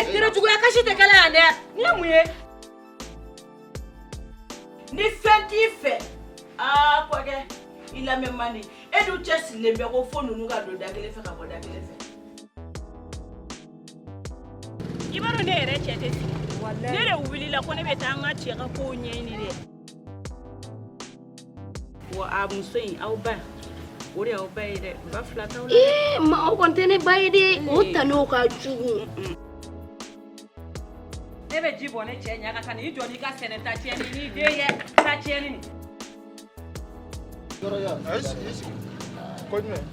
tira juguya kasi tɛ kala yan dɛ. Ni ye mun ye? Ni fɛn t'i fɛ. Kɔkɛ, i lamɛn man di. E dun cɛ sigilen bɛ ko fo ninnu ka don da kelen fɛ ka bɔ da kelen fɛ. I b'a dɔn ne yɛrɛ cɛ tɛ sigi. Ne de wulila ko ne bɛ taa an ka cɛ ka kow ɲɛɲini dɛ. Wa a muso in aw ba. O de y'aw ba ye dɛ. Ba fila t'aw la. Ma aw kɔni tɛ ne ba ye dɛ. O tan'o ka jugu. Ne bɛ ji bɔ ne cɛ ɲaga ka n'i jɔ n'i ka sɛnɛ ta tiɲɛni n'i den ye ta tiɲɛni nin. Yɔrɔya, a ye sigi. Ko jumɛn?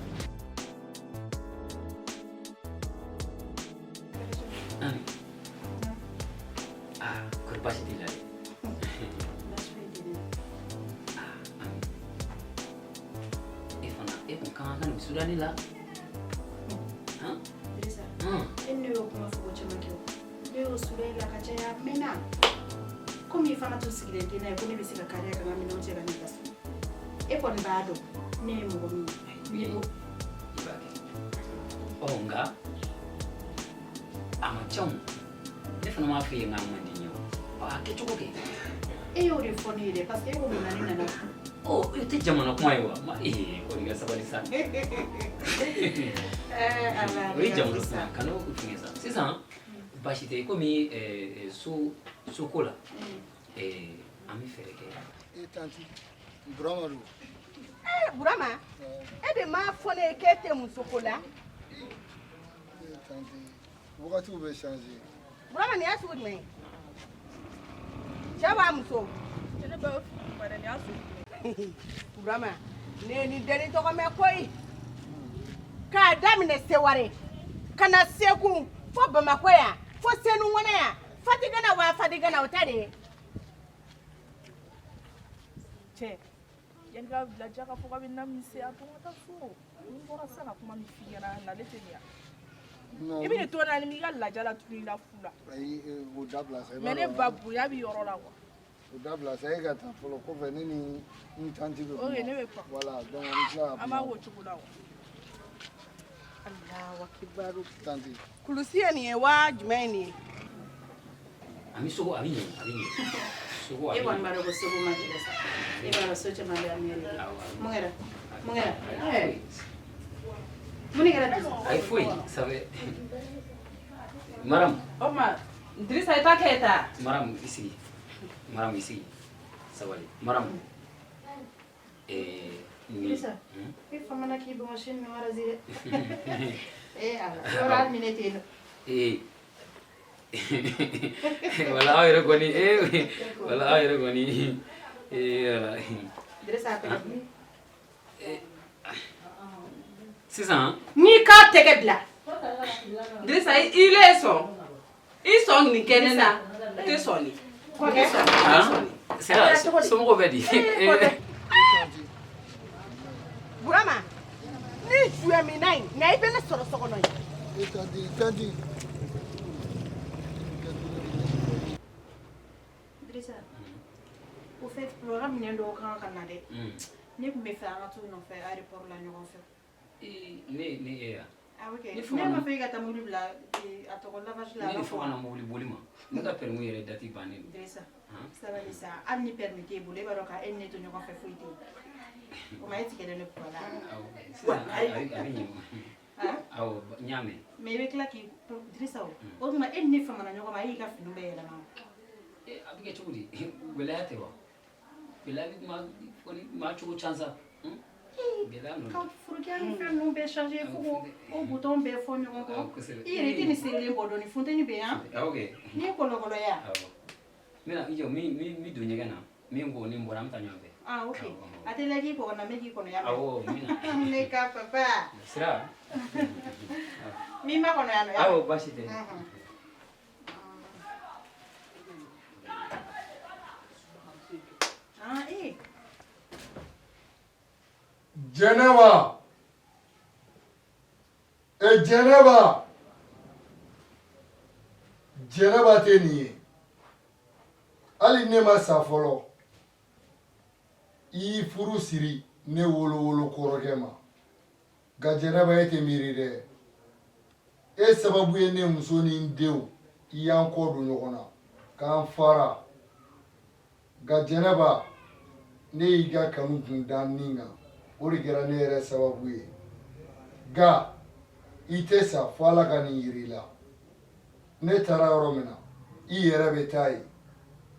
Kɔri baasi t'i la dɛ? E fana, e kun kan ka nin Sudani la. Dirisa, e ne y'o kuma fɔ ko caman kɛ o. Ne y'o Sudani la ka caya a mɛnna. Komi i fana tun sigilen tɛ n'a ye ko ne bɛ se ka kariya ka n ka minɛnw cɛ ka ne kasi. E kɔni b'a dɔn ne ye mɔgɔ min ye. I b'a kɛ. Nka a ma ca o. Ne fana m'a f'i ye n k'a man di n ye o. A kɛcogo kɛ. E y'o de fɔ ne ye dɛ parce que e ko mun na ne nana. I tɛ jamana kuma ye wa? Kɔni ka sabali sa. O ye jamana kuma ka n'o fɛngɛ sa. Sisan baasi tɛ komi soko la an bɛ fɛɛrɛ kɛ. Tanti, Burama don. Burama, e de m'a fɔ ne ye k'e tɛ muso ko la. Tanti, wagatiw bɛ changer. Burama, nin y'a sugu jumɛn ye? Cɛ b'a muso. Ne bɛ fara nin y'a sugu. Burama, ne ye nin denni tɔgɔ mɛn koyi. K'a daminɛ Seware ka na Segu fo Bamakɔ yan fo Senu Ŋɔnɛ yan Fatigana wa Fatigana o tɛ de ye. Cɛ, yanni ka bila ka fɔ k'a bɛ na min se a to ka taa so. Ni bɔra sisan ka kuma min f'i ɲɛna nale tɛ nin yan. I bɛ nin to na ni i ka laja la tuguni i la fu la. Ayi, o dabila sa. Mais ne ba bonya bɛ yɔrɔ la quoi. O dabila sa, e ka taa fɔlɔ kɔfɛ ne ni n tanti bɛ kuma. Ok, ne bɛ pan. Voilà, donc an bɛ tila ka kuma. An b'a k'o cogo la wa. Alahu akibaru. Tanti. Kulusi ye nin ye wa jumɛn ye nin ye? A bɛ sogo a bɛ ɲɛ a bɛ ɲɛ. Sogo a bɛ E ɲɛ. kɔni b'a dɔn ko seko ma gɛlɛn sa. E b'a dɔn so caman bɛ yan mɛri la. Mun kɛra? Mun kɛra? Mun de kɛra Dirisa? Ayi foyi sabu Maram. O ma Dirisa i ta kɛ ta. Maram i sigi. Maram i sigi. Sabali. Maram. Dirisa, e famana k'i bɔ machine min wara zire. Ala, yɔrɔ hali ni ne tɛ yen nɔ. Wala aw yɛrɛ kɔni wala aw yɛrɛ kɔni wala. Dirisa a tɛgɛ sisan. N'i k'a tɛgɛ bila. Dirisa i le sɔn. I sɔn nin kɛ ne na. I tɛ sɔn nin. Kɔkɛ. Sera somɔgɔw bɛ di. Burama, ni joué mina in, nka I bɛ ne sɔrɔ so kɔnɔ yen. Tanti. Dirisa, o fait programme minɛn dɔw kan ka na dɛ. Ne tun bɛ fɛ an ka t'u nɔfɛ aéroport la ɲɔgɔn fɛ. Ne e ya. Ah ok. Ne ma fɛ i ka taa mobili bila a tɔgɔ lavage la. Ne de fɔ ka na mobili boli ma. Ne ka permis yɛrɛ date bannen don. Dirisa, sabali sa, hali ni permis t'e bolo e b'a dɔn ka e ni ne to ɲɔgɔn fɛ foyi tɛ yen. O ma e tigɛlen ne kɔ la. Sisan a bɛ ɲɛ ma. Awɔ n y'a mɛn. Mais i bɛ tila k'i Dirisa o tuma e ni ne famana ɲɔgɔn ma e y'i ka finiw bɛɛ yɛlɛma. A bɛ kɛ cogo di? Gɛlɛya tɛ wa? Gɛlɛya bɛ maa cogo can sa. Gɛlɛya ninnu. Ka furudiya ni fɛn ninnu bɛɛ changer fo ko o bouton bɛɛ fɔ ɲɔgɔn kɔ. I yɛrɛ i tɛ nin sirilen bɔ dɔɔni funteni bɛ yan. Ok. N'i ye kɔlɔkɔlɔya. Awɔ. N bɛna i jɔ min don ɲɛgɛn na min ko ni n bɔra an bɛ taa ɲɔgɔn fɛ. Ah ok. A tɛ lajɛ k'i kɔgɔ na mɛ k'i kɔnɔya. Awɔ n bɛna. Ne ka papa. Sira. Min ma kɔnɔya nɔ. Awɔ baasi tɛ. Ah eh. Jɛnɛba. Jɛnɛba. Jɛnɛba tɛ nin ye. Hali ne ma sa fɔlɔ. I y'i furu siri ne wolowolo kɔrɔkɛ ma. Nka Jɛnɛba e tɛ miiri dɛ. E sababu ye ne muso ni n denw i y'an kɔ don ɲɔgɔn na k'an fara nka jɛnɛba ne y'i ka kanu kun da nin kan o de kɛra ne yɛrɛ sababu ye nka i tɛ sa fo ala ka nin yir'i la ne taara yɔrɔ min na i yɛrɛ bɛ taa yen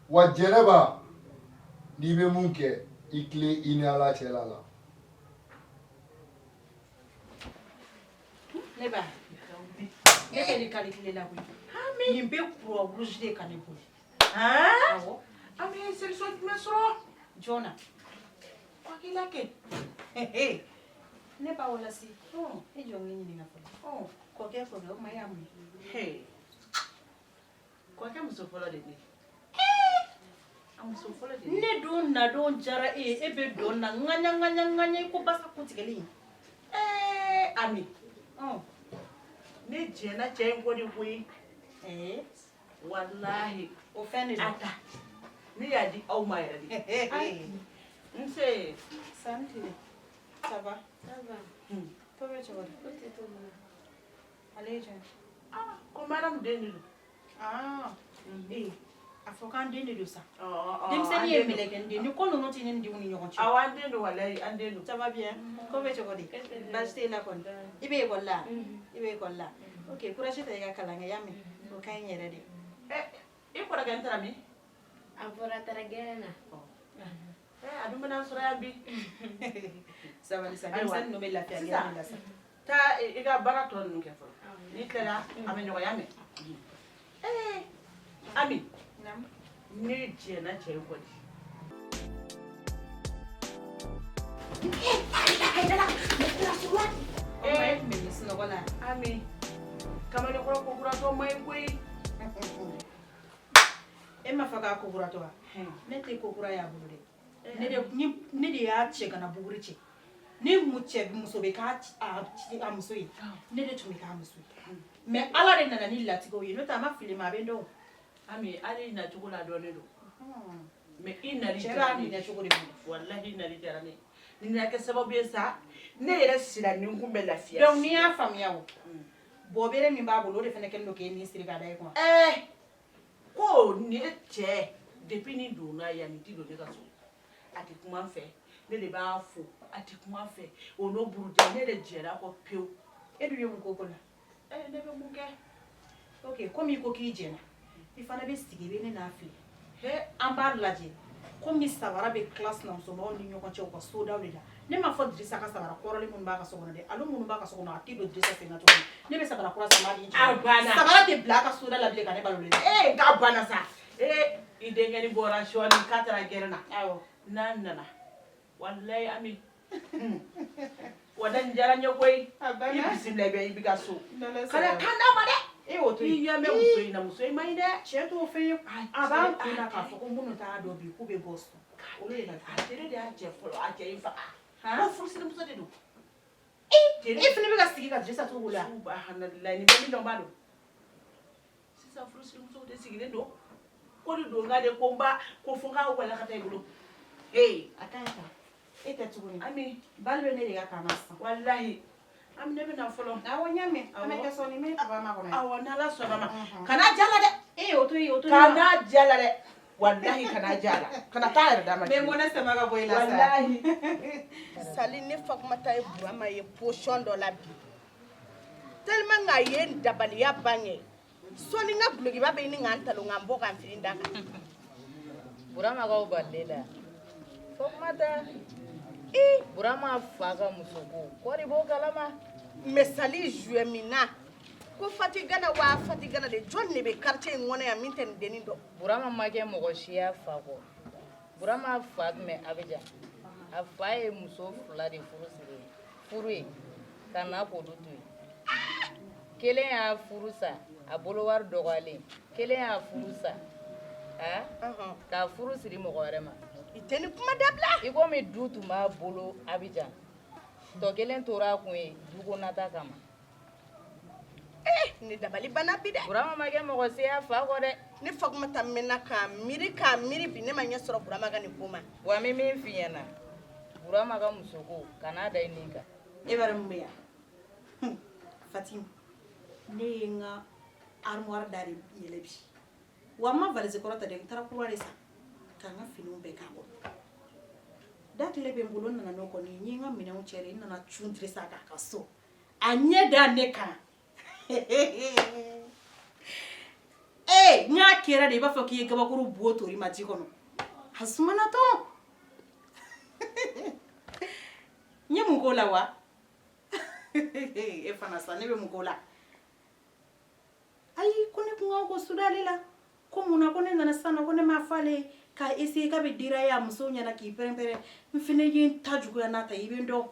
wa jɛnɛba n'i bɛ mun kɛ i tilen i ni ala cɛla la. ne ba ne bɛ ni kali tile la koyi nin bɛ kura rouge de ka ne bolo awɔ an bɛ solution jumɛn sɔrɔ jɔn na hakilila kɛ ne ba wala si e jɔ n ɲininka fɔlɔ kɔkɛ o ma y'a mun ye kɔkɛ muso fɔlɔ de ne a muso fɔlɔ de ne don nadon jara e bɛ don na ŋaɲa ko basa kutigɛli Ami ne jɛna cɛ in kɔ de koyi walahi o fɛn de ata ne y'a di aw ma yɛrɛ de nse santi ça va to bɛ cogo di ale ye jɔn ko madame den de don a fɔ k'an den de don sa denmisɛnnin ye mɛlɛkɛnin den ni ko ninnu tɛ ne ni denw ni ɲɔgɔn cɛ awɔ an den don walahi an den don ça va bien ko bɛ cogo di baasi tɛ la kɔni i bɛ ekɔli la i bɛ ekɔli la ok courage ta i ka kalan kɛ y'a mɛn o ka ɲi yɛrɛ de i kɔrɔkɛ n taara min a fɔra taara gɛrɛn na a dun bɛna sɔrɔ yan bi sabali sa denmisɛnnin ninnu bɛ lafiya gɛrɛn la sa taa i ka baara tɔ ninnu kɛ fɔlɔ n'i tilara a bɛ ɲɔgɔnya mɛn Ami ne jɛna cɛ in kɔ di Ami kamalennkɔrɔ kokuratɔ ma ɲi koyi e ma fɔ k'a kokuratɔ wa ne tɛ kokura y'a bolo dɛ ne de y'a cɛ ka na buguri cɛ ni muso bɛ k'a muso ye ne de tun bɛ k'a muso ye mais ala de nana ni latigɛw ye n'o tɛ a ma fili ma a bɛ dɔn Ami ale nacogo la dɔɔnin don mais i nali cɛ b'a minɛ cogo de bolo wallahi i nali diyara ne ye nin na kɛ sababu ye sa ne yɛrɛ sira ni n kun bɛ lafiya donc n'i y'a faamuya o bɔbere min b'a bolo o de fana kɛlen don k'e ni siri k'a da e kun ko nin ye cɛ depuis ni donna yan nin ti don ne ka so a tɛ kuma n fɛ ne de b'a fo a tɛ kuma n fɛ o n'o buruja ne de jɛra kɔ pewu e dun ye mun ko ko la ne bɛ mun kɛ ok komi i ko k'i jɛna i fana bɛ sigi i bɛ ne n'a fili an b'a lajɛ komi sabara bɛ tila sinamusomaw ni ɲɔgɔn cɛ u ka sodaw de la ne m'a fɔ Dirisa ka sabara kɔrɔlen minnu b'a ka so kɔnɔ dɛ ale minnu b'a ka so kɔnɔ a tɛ don Dirisa sen na tuguni ne bɛ sabara kura san m'a di a banna sabara tɛ bila a ka soda la bilen ka ne balo dɛ k'a banna sa i denkɛni bɔra sɔɔni k'a taara gɛrɛn na awɔ n'a nana walayi Ami walayi nin diyara n ye koyi i bisimila i bɛ ka so kana kan d'a ma dɛ e y'o to i yen ɲɛ bɛ muso in na muso in man ɲi dɛ cɛ t'o fɛn ye a b'a kun na k'a fɔ ko minnu t'a dɔn bi k'u bɛ bɔ so olu de la a tere de y'a cɛ fɔlɔ a cɛ in faga ko furusirimuso de don e fana bɛ ka sigi ka Dirisa to bolo yan subahanallahi nin bɛɛ min dɔn b'a dɔn sisan furusirimuso de sigilen don ko de don n ka de ko n ba ko fo n k'a wala ka taa i bolo a ka ɲi ta e tɛ tuguni Ami bali bɛ ne de ka kaana sisan walahi Ami ne bɛ na fɔlɔ awɔ n y'a mɛn an bɛ kɛ sɔɔni n bɛ taba ma kɔnɔ awɔ n'Ala sɔnna ma kana jala dɛ o to yen o to yen kana jala dɛ walahi kana jala kana taa yɛrɛ d'a ma n bɛ sama ka bɔ i la sa walahi sali ne Fatumata ye Burama ye position dɔ la bi tellement a ye n dabaliya bange sɔni n ka gulokiba bɛ ɲini ka n talo ka n bɔ ka n fini da kan Burama kaw balile la Fatumata Burama fa ka muso ko kɔri b'o kalama mais sali joué min na ko Fatigana wa Fatigana de jɔn de bɛ quartier in kɔnɔ yan min tɛ nin dennin dɔn Burama ma kɛ mɔgɔ si y'a fa kɔ Burama fa tun bɛ Abijan a fa ye muso 2 de furu ye ka na k'olu to yen kelen y'a furu sa a bolo wari dɔgɔyalen kelen y'a furu sa k'a furu siri mɔgɔ wɛrɛ ma i tɛ ni kuma dabila i komi du tun b'a bolo Abijan tɔ kelen tora a kun ye duko nata kama ne dabali bana bi dɛ Burama ma kɛ mɔgɔ si y'a fa kɔ dɛ ne Fatumata mɛnna k'a miiri bi ne ma ɲɛ sɔrɔ Burama ka nin ko ma wa n bɛ min f'i ɲɛna Burama ka muso ko kan'a da i nin kan e b'a dɔn mun bɛ yan Fatim ne ye n ka armoire dari yelebi wa ma valise kɔrɔta de tara kura de sa ka n ka finiw bɛɛ k'a kɔnɔ da tile bɛ n bolo nana n'o kɔni n ye n ka minɛnw cɛ de n nana cuntiri sa k'a ka so a ɲɛ da ne kan n y'a kɛra de i b'a fɔ k'i ye gabakuru bo tori ma ji kɔnɔ a sumana tɔ n ye mun k'o la wa e fana sa ne bɛ mun k'o la ayi ko ne kun ka ko sudale la ko mun na ko ne nana sisan nɔ ko ne m'a fɔ ale ye k'a essayer k'a bɛ dira ye a musow ɲɛna k'i pɛrɛn-pɛrɛn n fana ye n ta juguya n'a ta ye i bɛ n dɔn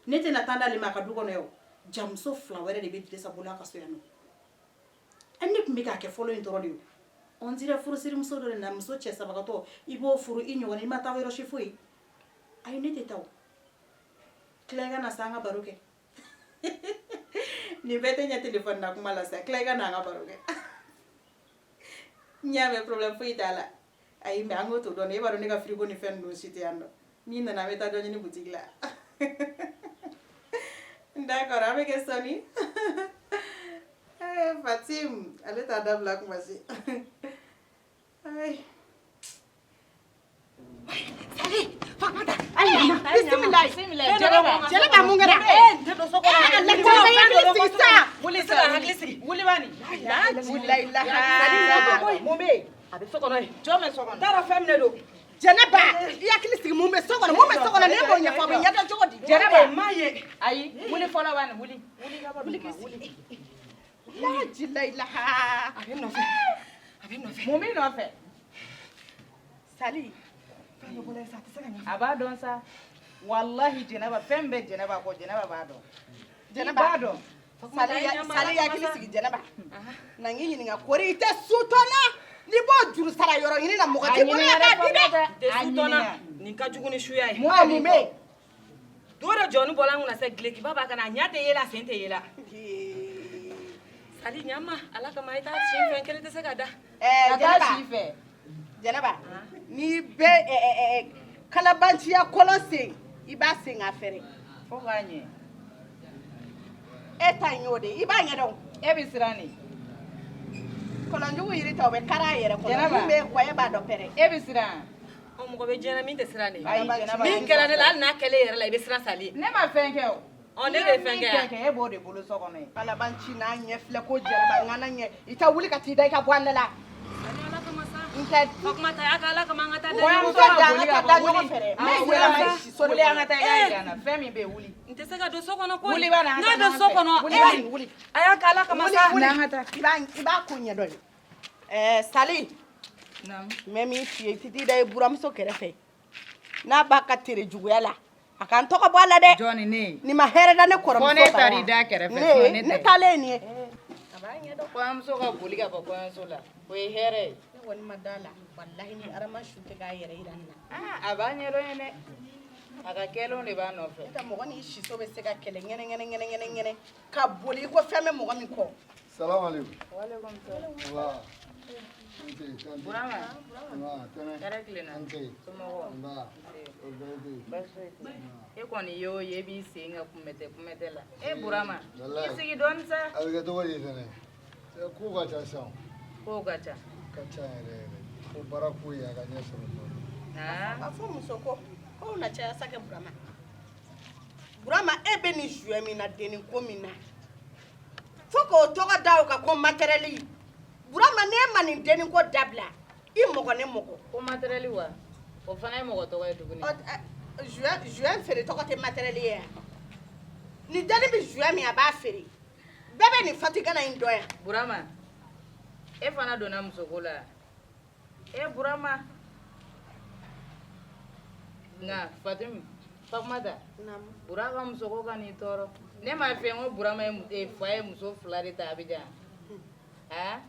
ne tɛna taa d'ale ma a ka du kɔnɔ yan o jamuso 2 wɛrɛ de bɛ Dirisa bolo a ka so yan nɔ ne tun bɛ k'a kɛ fɔlɔ in dɔrɔn de ye on dirait furusirimuso dɔ de na muso cɛ sabagatɔ i b'o furu i ɲɔgɔn i ma taa yɔrɔ si foyi ayi ne tɛ taa o tila i ka na sa an ka baro kɛ nin bɛɛ tɛ ɲɛ téléphone na kuma la sa tila i ka na an ka baro kɛ n y'a mɛn problème foyi t'a la ayi mais an k'o to dɔɔni e b'a dɔn ne ka frigo ni fɛn ninnu si tɛ yan nɔ n'i nana an bɛ taa dɔ ɲini boutique la d'accord an bɛ kɛ sɔnni Fatim ale t'a dabila kuma si ayi bismillah jɛnɛba mun kɛra wuli bani mun bɛ yen a bɛ so kɔnɔ yen jɔn bɛ so kɔnɔ t'a dɔn fɛn min de don jɛnɛba i hakili sigi mun bɛ so kɔnɔ mun bɛ so kɔnɔ ne b'o ɲɛfɔ a bɛ ɲɛdɔn cogo di jɛnɛba m'a ye ayi wuli fɔlɔ bani wuli la jila ilaha a bɛ nɔfɛ mun b'i nɔfɛ sali a b'a dɔn sa wallahi jɛnɛba fɛn bɛɛ jɛnɛba kɔ jɛnɛba b'a dɔn jɛnɛba b'a dɔn sali hakili sigi jɛnɛba na n k'i ɲininka kori i tɛ sutɔla n'i b'o juru sara yɔrɔ ɲini na mɔgɔ t'i bolo yan k'a di dɛ tɛ sutɔla nin ka jugu ni suya ye mun bɛ yen don dɔ jɔni bɔla n kunna se gilekiba b'a kana a ɲɛ tɛ yela a sen tɛ yela sali ɲama ala kama i t'a si fɛn kelen tɛ se ka da a t'a si fɛ jɛnɛba n'i bɛ kalabanciya kɔlɔn sen i b'a sen k'a fɛrɛ fo k'a ɲɛ e ta in y'o de i b'a ɲɛdɔn e bɛ siran nin kɔlɔnjugu yiri ta o bɛ kari a yɛrɛ kɔnɔ Jɛnɛba. min bɛ kɔ e b'a dɔn pɛrɛ e bɛ siran mɔgɔ bɛ diɲɛ na min tɛ siran ne ayi jɛnɛba min kɛra ne la hali n'a kɛlen yɛrɛ la i bɛ siran sali ne ma fɛn kɛ o ne de ye fɛn kɛ yan e b'o de bolo so kɔnɔ ye kalabanci n'a ɲɛ filɛ ko jɛnɛba n kana ɲɛ i tɛ wuli ka t'i da i ka bɔ an da la n tɛ o kuma ta y'a kɛ ala kama an ka taa kɔɲɔmuso da an ka taa da ɲɔgɔn fɛ dɛ ne wuli yɛlɛma ye si so de wuli an kɔnɔ ka taa i ka jira n na fɛn min bɛ yen wuli n tɛ se ka don so kɔnɔ koyi Wuli bani, an ka n'a taa don so ɲɔgɔn fɛ. kɔnɔ wuli bani wuli a y'a kɛ ala kama sa n'an ka taa i b'a ko ɲɛdɔn ye sali Naamu. n bɛ min f'i ye i tɛ t'i da i buramuso kɛrɛfɛ n'a b'a ka tere juguya la a k'an tɔgɔ bɔ a la dɛ jɔnni ne nin ma hɛrɛ da ne kɔrɔmuso Fɔ ne kan taar'i wa? da kɛrɛfɛ, Ne fɔ ne ne tɛ. taalen ye nin ye a b'a ɲɛdɔn kɔɲɔmuso ka boli ka bɔ kɔɲɔso la o ye hɛrɛ ye ne kɔni ma da la walahi ni arama su tɛ k'a yɛrɛ yira nin na a b'a ɲɛdɔn ye dɛ a ka kɛlenw de b'a nɔfɛ ka mɔgɔ ni siso bɛ se ka kɛlɛ ŋɛnɛ ka boli i ko fɛn bɛ mɔgɔ min kɔ Salam alaikum. Walekum salam. Nba. Nse, tante. Burama Nba, tɛnɛ. hɛrɛ tilenna Nse. somɔgɔw Nba. O bɛɛ bɛ yen. baasi foyi tɛ e kɔni y'o ye e b'i sen ka kunbɛtɛ la e Burama Walayi. i sigi dɔɔni sa A bɛ kɛ cogo di fɛnɛ? Ko ka ca sisan. kow ka ca Ka ca yɛrɛ yɛrɛ. Ko baara ko ye a ka ɲɛ sɔrɔ dɔɔnin. a fɔ muso ko k'o na caya sa kɛ burama e bɛ nin suya min na denni ko min na fo k'o tɔgɔ da o kan ko matɛrɛli burama n'e ma nin denni ko dabila i mɔgɔ ne mɔgɔ ko matériel wa o fana ye mɔgɔ tɔgɔ ye tuguni juin feere tɔgɔ tɛ matɛrɛli ye yan nin denni bɛ juin min a b'a feere bɛɛ bɛ nin fatigana in dɔn yan Burama e fana donna musoko la e Burama nka Fatumata Bura ka musoko ka n'i tɔɔrɔ ne m'a fɛ n ko Burama ye fa ye muso 2 de ta Abidjan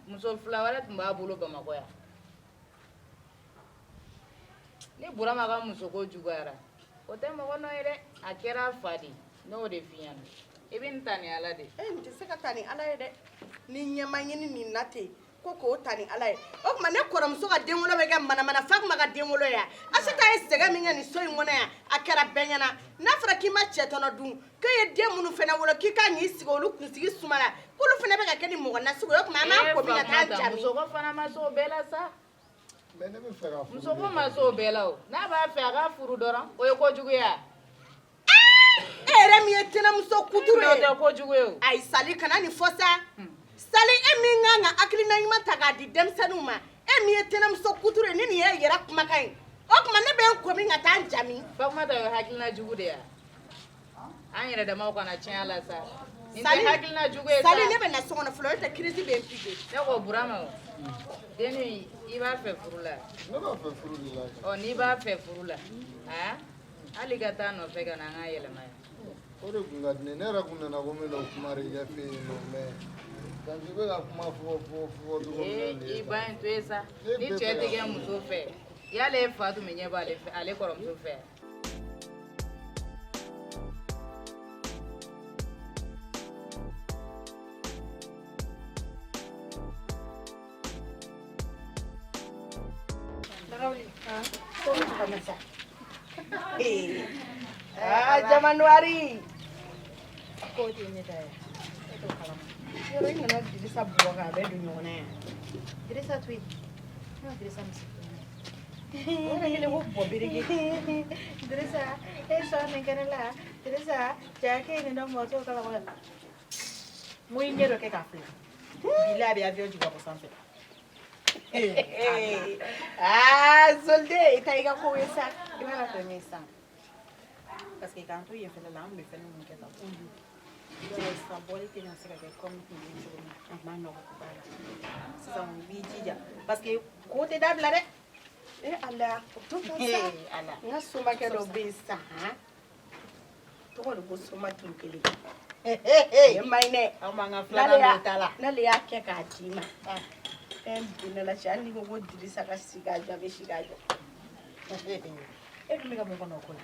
muso 2 wɛrɛ tun b'a bolo Bamakɔ yan ni Burama ka musoko juguyara o tɛ mɔgɔ nɔ ye dɛ a kɛra a fa de n'o de f'i ɲɛna i bɛ nin ta ni Ala de nin tɛ se ka taa ni ala ye dɛ ni ɲɛma ɲini nin na ten ko k'o ta ni ala ye o tuma ne kɔrɔmuso ka den wolo bɛ kɛ manamana fa tun b'a ka den wolo ya Asita ye sɛgɛ min kɛ nin so in kɔnɔ yan a kɛra bɛɛ ɲɛna n'a fɔra k'i ma cɛ tɔnɔ dun k'e ye den minnu fana wolo k'i ka ɲ'i sigi olu kunsigi sumala k'olu fana bɛ ka kɛ ni mɔgɔ nasugu ye o tuma an b'an ko min ka taa jami muso ko fana ma se o bɛɛ la sa Mais ne bɛ fɛ ka furu. muso ko ma se o bɛɛ la o n'a b'a fɛ a ka furu dɔrɔn o ye kojugu ye a e yɛrɛ min ye tɛnɛmuso kuturu n'o ye tɛ kojugu ye o ayi sali kana nin fɔ sa sali e min kan ka hakilina ɲuman ta k'a di denmisɛnninw ma e min ye tɛnɛmuso kuturu ye ni nin ye yɛrɛ kumakan ye o tuma ne bɛ n ko min ka taa n jami Fatumata o ye hakilina jugu de ye an yɛrɛ damaw kana tiɲɛ a la sa nin tɛ Sali- hakilina jugu ye sa sali ne bɛ na so kɔnɔ fɔlɔ o tɛ kirisi bɛ n pique ne ko Burama o denni i b'a fɛ furu la Ne b'a fɛ furu de la. ɔ n'i b'a fɛ furu la hali ka taa nɔfɛ ka na an ka yɛlɛma yan O de kun ka di ne yɛrɛ kun nana ko n bɛna o kuma de ɲɛfɛ yen nɔ mais quand i bɛ ka kuma fɔ cogo min na nin i ye ba in to yen sa Ne ni bɛɛ cɛ fɛ tɛ ka kɛ muso fɛ y'ale ye fa tun bɛ ɲɛ bɔ ale kɔrɔmuso fɛ jamanuari ko tɛ ne ta ye e t'o kalama yɔrɔ i nana Dirisa bugɔ k'a bɛɛ don ɲɔgɔn na yan Dirisa to yen ne ma Dirisa misi o de kelen ko bɔ biriki Dirisa e sɔn nin kɛnɛ la Dirisa cɛ k'e nin dɔ mɔgɔ t'o kalama mun i ɲɛ dɔ kɛ k'a filɛ bila a bɛ avion jigin ka bɔ sanfɛ Zolde i ta i ka ko ye sa i b'a fɛ min san parce que k'an to yen fɛnɛ la an tun bɛ fɛn minnu kɛ tan sisan bɔli tɛna se ka kɛ comme tun bɛ cogo min na a ma nɔgɔ ba la sisan u b'i jija parce que ko tɛ dabila dɛ ala o to fɔ sa ala n ka somakɛ dɔ bɛ yen sa tɔgɔ de ko soma tun kelen e ma ɲi dɛ aw m'an ka filanan dɔ ta la n'ale y'a kɛ k'a d'i ma fɛn binna la cɛ hali n'i ko ko Dirisa ka sigi a jɔ a bɛ sigi a jɔ e tun bɛ ka mun kɔnɔ o ko la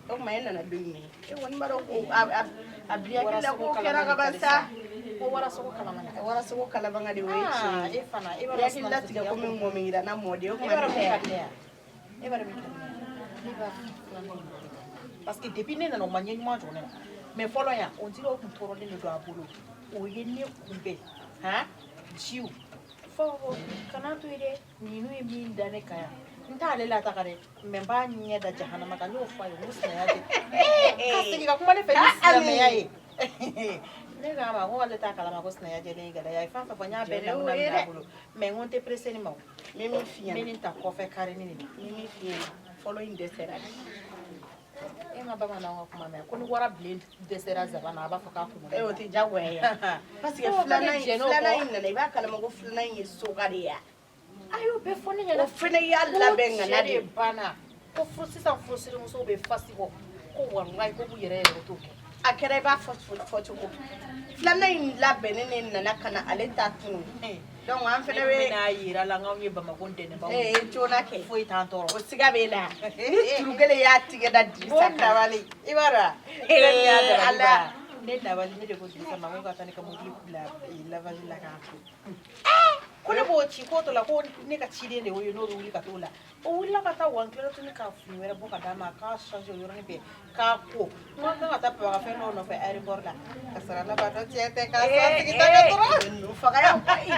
o tuma e nana don ɲini e kɔni b'a dɔn ko a bi hakili la ko kɛra ka ban sa ko warasogo kalama warasogo kalabanga de o ye tiɲɛ ye e fana e b'a i dɔn hakili latigɛ ko min mɔ min jira n'a mɔden o e kuma b'a dɔn min min ka tɛ di ne ye e b'a dɔn min ka di ne ye ne b'a filanan in de parce que depuis ne nana o ma ɲɛ ɲuman jɔ ne la mais fɔlɔ yan o dirait o tun tɔɔrɔlen de don a bolo o ye ne kunbɛn jiw fɔ kana to yen dɛ ninnu ye min da ne kan yan n t'ale lataga dɛ mais n b'a ɲɛ da jahanama kan n y'o fɔ a ye n ko sinaya tɛ ka segin ka kuma ne fɛ ni silamɛya ye ne k'a ma ko ale t'a kalama ko sinaya jɛlen ye gɛlɛya ye fɛn fɛn fɔ n y'a bɛɛ daminɛ minɛ a bolo mais n ko n tɛ pressé ni ma o n bɛ min f'i n bɛ ɲɛna nin ta kɔfɛ karini de n bɛ min f'i ɲɛna fɔlɔ in dɛsɛra de e ma bamananw ka kuma mɛn ko ni wara bilen dɛsɛra zaban na a b'a fɔ k'a kun o tɛ diyagoya ye parce que filanan in nana i b'a kalama ko filanan in ye soga de ye a y'o bɛɛ fɔ ne ɲɛna o fana y'a labɛn ko ŋana cɛ de de banna ko sisan furusirimusow bɛ fasi bɔ ko walayi ko b'u yɛrɛ yɛrɛ t'o kɛ a kɛra i b'a fɔ cogo filanan in labɛnnen ne nana ka na ale ta tunu donc an fana bɛ n'a yira la k'anw ye Bamako ntɛnɛnbaw ye jona kɛ foyi t'an tɔɔrɔ o siga b'e la ni turu kelen y'a tigɛ da Dirisa bon dabali i b'a dɔn fɛn min y'a dabali ala ba ne dabali ne de ko Dirisa ma ko ka taa ne ka mobili bila lavage la k'a ko ko ne b'o ci k'o to la ko ne ka ciden de y'o ye n'o bɛ wuli ka t'o la o wulila ka taa wa n tilala tuguni ka fini wɛrɛ bɔ ka d'a ma k'a change o yɔrɔnin bɛɛ k'a ko n ko n kan ka taa babafɛn dɔw nɔfɛ aéroport la ka sɔrɔ laban dɔ tiɲɛ tɛ k'a sɔrɔ sigi ta ka dɔrɔn faga yan koyi